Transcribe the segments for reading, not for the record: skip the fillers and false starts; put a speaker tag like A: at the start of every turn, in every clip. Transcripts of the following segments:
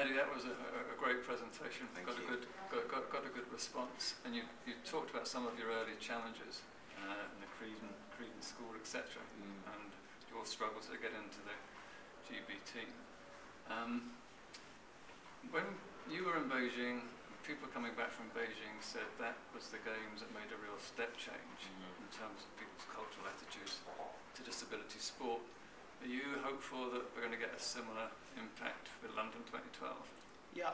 A: Ade, that was a great presentation.
B: Thank
A: got
B: you.
A: got a good response, and you talked about some of your early challenges in the Creedon school, etc., and your struggle to get into the GB team. When you were in Beijing, people coming back from Beijing said that was the games that made a real step change in terms of people's cultural attitudes to disability sport. Are you hopeful that we're going to get a similar impact with London 2012?
B: Yeah,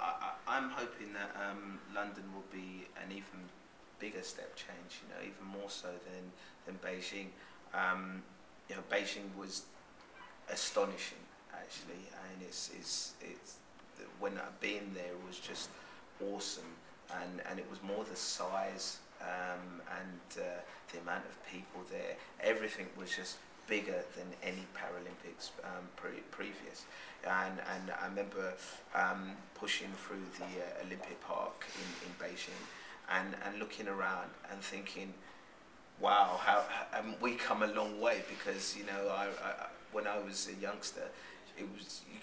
B: I'm hoping that London will be an even bigger step change. Even more so than Beijing. Beijing was astonishing actually, and it's when I've been there, it was just awesome, and it was more the size and the amount of people there. Everything was just bigger than any Paralympics previous, and I remember pushing through the Olympic Park in Beijing and looking around and thinking, wow, how we come a long way, because I when I was a youngster, you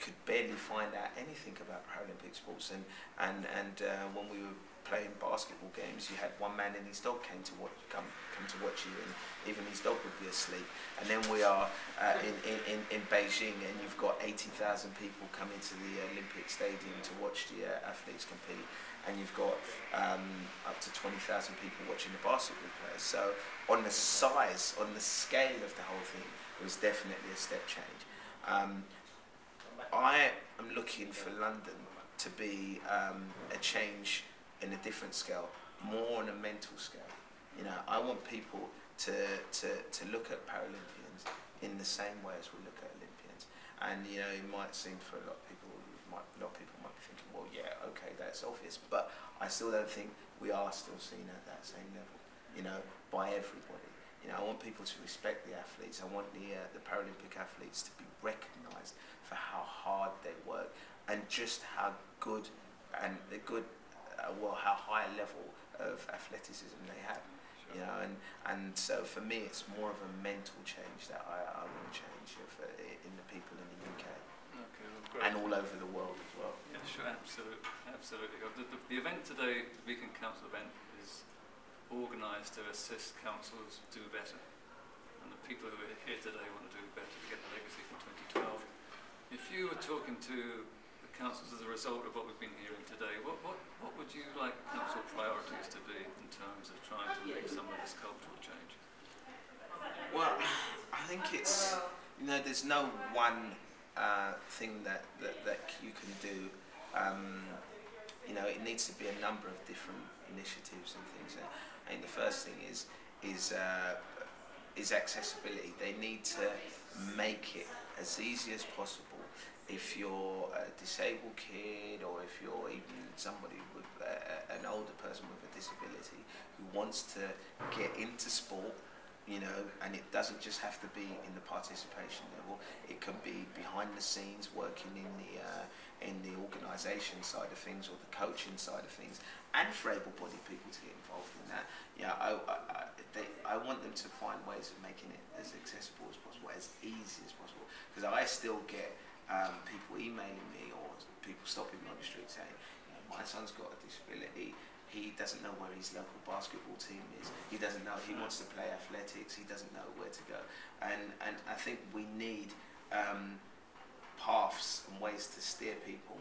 B: could barely find out anything about Paralympic sports, and when we were playing basketball games, you had one man and his dog come to watch you, and even his dog would be asleep. And then we are in Beijing, and you've got 80,000 people coming to the Olympic Stadium to watch the athletes compete, and you've got up to 20,000 people watching the basketball players. So on the size, on the scale of the whole thing, it was definitely a step change. I am looking for London to be a change in a different scale, more on a mental scale. I want people to look at Paralympians in the same way as we look at Olympians. And it might seem for a lot of people might be thinking, well, yeah, okay, that's obvious, but I still don't think we are still seen at that same level, by everybody. I want people to respect the athletes. I want the Paralympic athletes to be recognised for how hard they work, and just how good and how high a level of athleticism they have.
A: Sure.
B: And so for me, it's more of a mental change that I want to change in the people in the UK.
A: Okay, well, great.
B: And all over the world as well.
A: Yeah, sure, absolutely. The event today, the Beacon Council event, is organised to assist councils do better, and the people who are here today want to do better to get the legacy from 2012. If you were talking to the councils as a result of what we've been hearing today, what would you like council priorities to be in terms of trying to make some of this cultural change?
B: Well, I think it's there's no one thing that you can do. It needs to be a number of different initiatives and things. I think the first thing is accessibility. They need to make it as easy as possible. If you're a disabled kid, or if you're even somebody with an older person with a disability who wants to get into sport, and it doesn't just have to be in the participation level. It can be behind the scenes, working in the organisation side of things, or the coaching side of things, and for able-bodied people to get involved in that. I want them to find ways of making it as accessible as possible, as easy as possible. Because I still get people emailing me, or people stopping me on the street saying, my son's got a disability. He doesn't know where his local basketball team is. He doesn't know. He wants to play athletics. He doesn't know where to go. And I think we need paths and ways to steer people,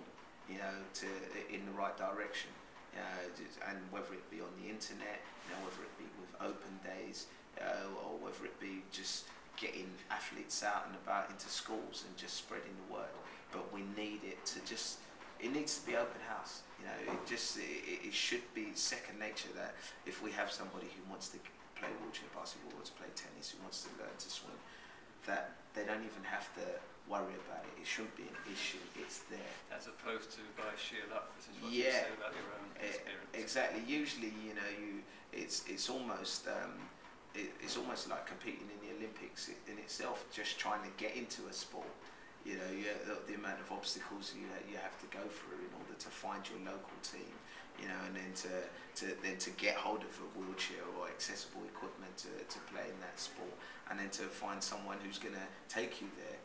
B: in the right direction. And whether it be on the internet, whether it be with open days, or whether it be just getting athletes out and about into schools and just spreading the word. But we need it to it needs to be open house. It should be second nature that if we have somebody who wants to play wheelchair basketball, or to play tennis, who wants to learn to swim, that they don't even have to worry about it. It shouldn't be an issue. It's there.
A: As opposed to by sheer luck. This is what you say about your own experience.
B: Exactly. Usually, it's almost like competing in the Olympics in itself. Just trying to get into a sport. The amount of obstacles you have to go through in order to find your local team, and then to get hold of a wheelchair or accessible equipment to play in that sport, and then to find someone who's going to take you there.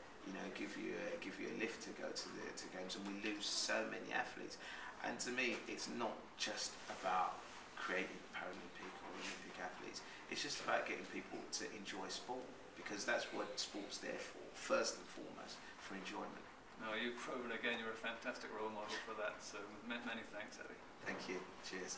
B: give you a lift to go to games, and we lose so many athletes. And to me, it's not just about creating Paralympic or Olympic athletes. It's just about getting people to enjoy sport, because that's what sport's there for, first and foremost, for enjoyment.
A: No, you've proven again you're a fantastic role model for that, so many thanks, Ade.
B: Thank you. Cheers.